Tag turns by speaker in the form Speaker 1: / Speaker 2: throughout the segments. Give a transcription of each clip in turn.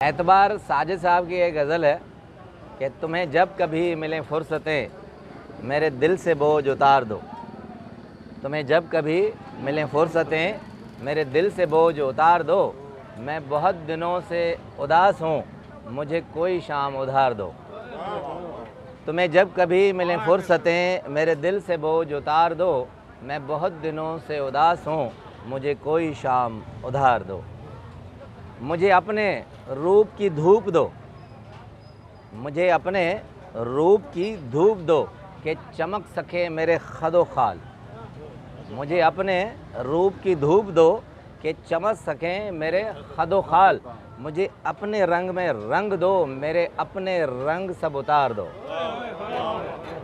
Speaker 1: एतबार साजिद साहब की एक गज़ल है कि तुम्हें जब कभी मिलें फ़ुर्सतें मेरे दिल से बोझ उतार दो। तुम्हें जब कभी मिलें फ़ुर्सतें मेरे दिल से बोझ उतार दो। मैं बहुत दिनों से उदास हूँ, मुझे कोई शाम उधार दो। तुम्हें जब कभी मिलें फ़ुर्सतें मेरे दिल से बोझ उतार दो। मैं बहुत दिनों से उदास हूँ, मुझे कोई शाम उधार दो। मुझे अपने रूप की धूप दो, मुझे अपने रूप की धूप दो कि चमक सके मेरे खदो खाल। मुझे अपने रूप की धूप दो कि चमक सकें मेरे खदो खाल। मुझे अपने रंग में रंग दो, मेरे अपने रंग सब उतार दो।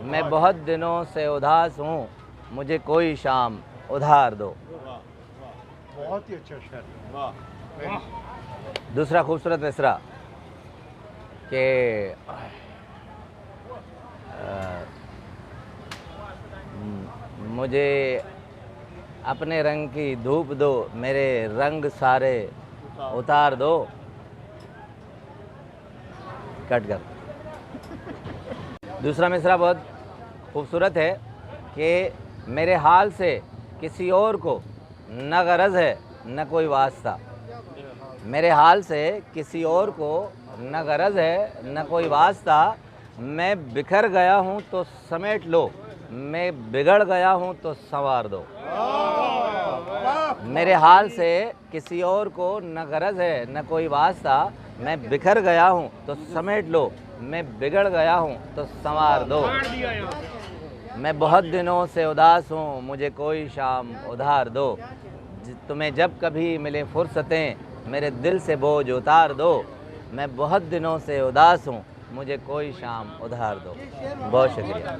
Speaker 1: मैं बहुत दिनों से उदास हूँ, मुझे कोई शाम उधार दो।
Speaker 2: बहुत ही अच्छा शेर।
Speaker 1: दूसरा खूबसूरत मिसरा कि मुझे अपने रंग की धूप दो, मेरे रंग सारे उतार दो। कट कर। दूसरा मिसरा बहुत खूबसूरत है कि मेरे हाल से किसी और को न गरज है न कोई वास्ता। मेरे हाल से किसी और को न गरज है न कोई वास्ता। मैं बिखर गया हूँ तो समेट लो, मैं बिगड़ गया हूँ तो संवार दो। मेरे हाल से किसी और को न गरज है न कोई वास्ता। मैं बिखर गया हूँ तो समेट लो, मैं बिगड़ गया हूँ तो संवार दो। मैं बहुत दिनों से उदास हूँ, मुझे कोई शाम उधार दो। तुम्हें जब कभी मिले फ़ुर्सतें मेरे दिल से बोझ उतार दो। मैं बहुत दिनों से उदास हूँ, मुझे कोई शाम उधार दो। बहुत शुक्रिया।